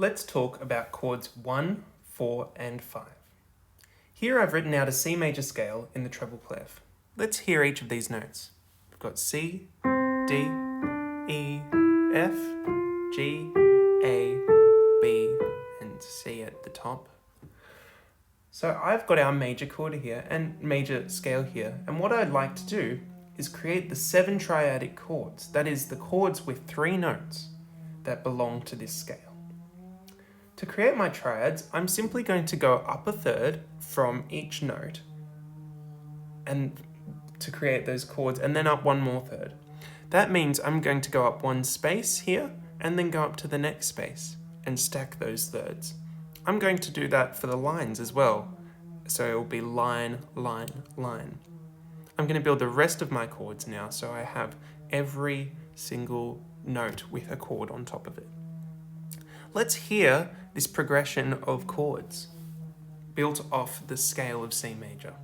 let's talk about chords 1, 4 and 5. Here I've written out a C major scale in the treble clef. Let's hear each of these notes. We've got C, D, E, F, G, A, B and C at the top. So I've got our major chord here and major scale here, and what I'd like to do is create the 7 triadic chords, that is the chords with 3 notes that belong to this scale. To create my triads, I'm simply going to go up a third from each note and to create those chords, and then up one more third. That means I'm going to go up one space here and then go up to the next space and stack those thirds. I'm going to do that for the lines as well. So it will be line, line, line. I'm going to build the rest of my chords now, so I have every single note with a chord on top of it. Let's hear this progression of chords built off the scale of C major.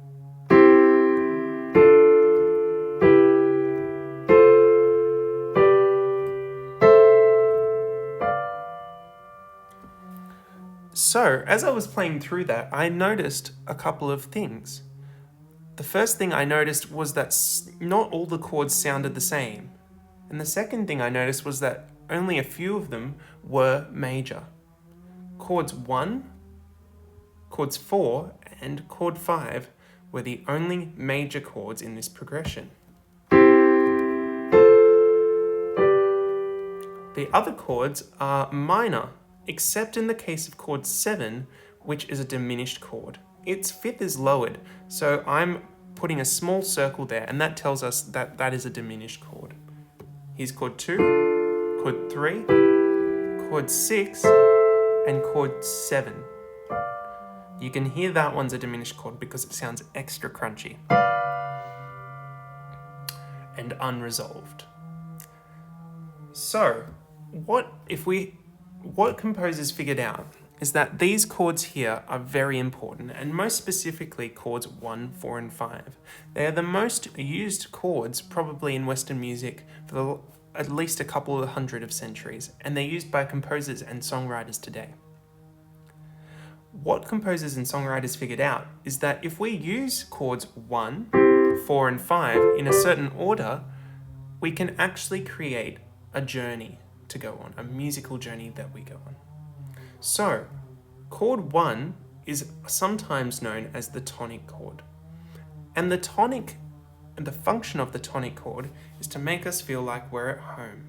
So, as I was playing through that, I noticed a couple of things. The first thing I noticed was that not all the chords sounded the same. And the second thing I noticed was that only a few of them were major. Chords 1, chords 4, and chord 5 were the only major chords in this progression. The other chords are minor, except in the case of chord 7, which is a diminished chord. Its fifth is lowered, so I'm putting a small circle there, and that tells us that that is a diminished chord. Here's chord 2, chord 3, chord 6, and chord 7. You can hear that one's a diminished chord because it sounds extra crunchy and unresolved. So, what composers figured out is that these chords here are very important, and most specifically chords 1, 4, and 5. They are the most used chords probably in Western music for at least a couple of hundred of centuries, and they're used by composers and songwriters today. What composers and songwriters figured out is that if we use chords 1, 4, and 5 in a certain order, we can actually create a journey to go on, a musical journey that we go on. So, chord 1 is sometimes known as the tonic chord. And the function of the tonic chord is to make us feel like we're at home.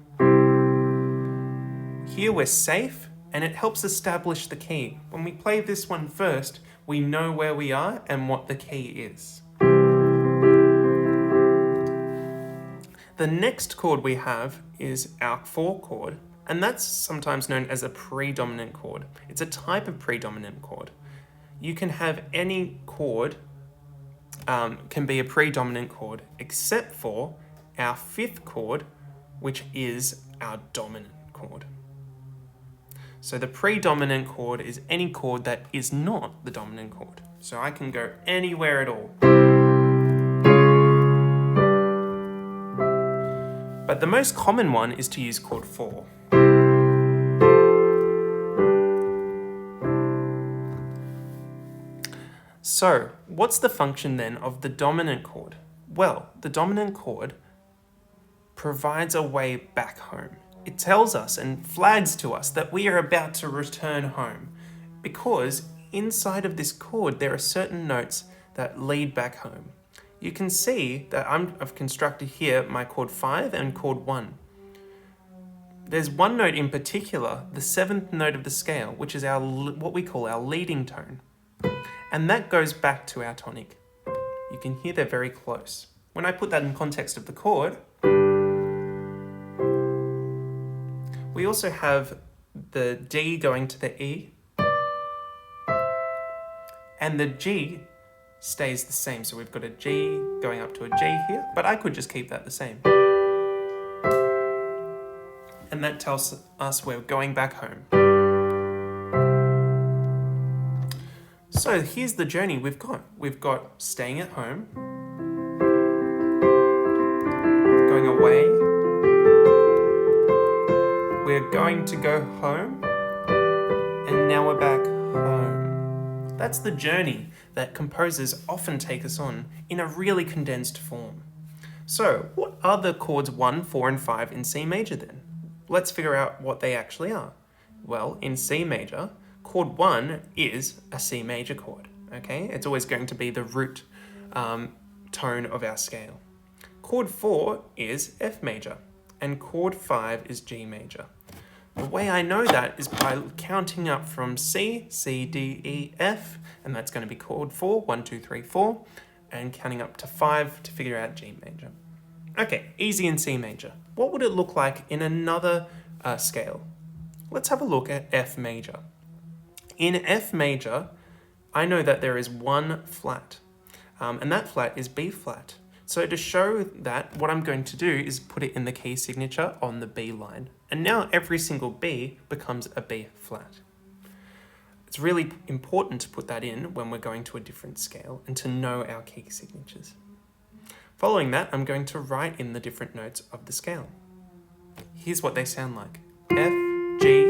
Here we're safe, and it helps establish the key. When we play this one first, we know where we are and what the key is. The next chord we have is our 4 chord, and that's sometimes known as a predominant chord. It's a type of predominant chord. You can have any chord can be a predominant chord, except for our 5th chord, which is our dominant chord. So the predominant chord is any chord that is not the dominant chord. So I can go anywhere at all. But the most common one is to use chord 4. So, what's the function then of the dominant chord? Well, the dominant chord provides a way back home. It tells us and flags to us that we are about to return home, because inside of this chord there are certain notes that lead back home. You can see that I've constructed here my chord 5 and chord 1. There's one note in particular, the 7th note of the scale, which is what we call our leading tone. And that goes back to our tonic. You can hear they're very close. When I put that in context of the chord, we also have the D going to the E, and the G stays the same. So we've got a G going up to a G here, but I could just keep that the same. And that tells us we're going back home. So here's the journey we've got. We've got staying at home, going away, we're going to go home, now we're back home. That's the journey that composers often take us on in a really condensed form. So, what are the chords 1, 4, and 5 in C major then? Let's figure out what they actually are. Well, in C major, chord 1 is a C major chord, okay? It's always going to be the root tone of our scale. Chord 4 is F major, and chord 5 is G major. The way I know that is by counting up from C, C, D, E, F, and that's going to be chord 4, 1, 2, 3, 4, and counting up to 5 to figure out G major. Okay, easy in C major. What would it look like in another scale? Let's have a look at F major. In F major, I know that there is one flat, and that flat is B flat. So to show that, what I'm going to do is put it in the key signature on the B line. And now every single B becomes a B flat. It's really important to put that in when we're going to a different scale and to know our key signatures. Following that, I'm going to write in the different notes of the scale. Here's what they sound like. F, G,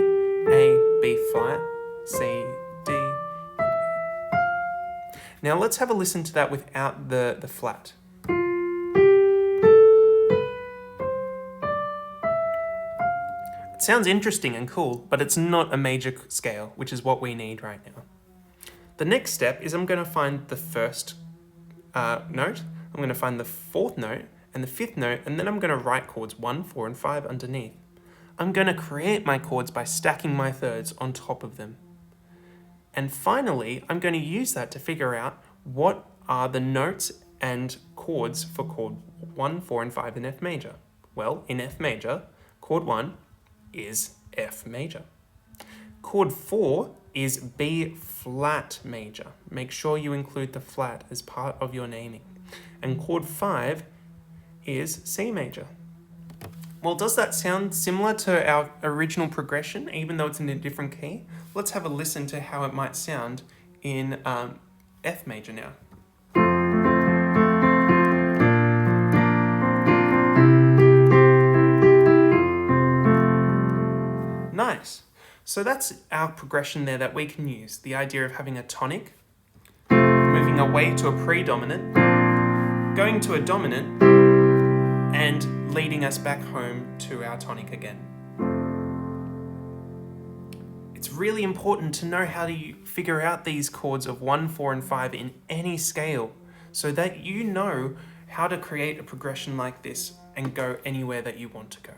A, B flat, C, D, E. Now let's have a listen to that without the flat. It sounds interesting and cool, but it's not a major scale, which is what we need right now. The next step is I'm going to find the first note, I'm going to find the fourth note and the fifth note, and then I'm going to write chords 1, 4, and 5 underneath. I'm going to create my chords by stacking my thirds on top of them. And finally, I'm going to use that to figure out what are the notes and chords for chord 1, 4, and 5 in F major. Well, in F major, chord 1 is F major. Chord 4 is B flat major. Make sure you include the flat as part of your naming. And chord 5 is C major. Well, does that sound similar to our original progression, even though it's in a different key? Let's have a listen to how it might sound in F major now. Nice. So that's our progression there that we can use. The idea of having a tonic, moving away to a predominant, going to a dominant, and leading us back home to our tonic again. It's really important to know how to figure out these chords of 1, 4, and 5 in any scale so that you know how to create a progression like this and go anywhere that you want to go.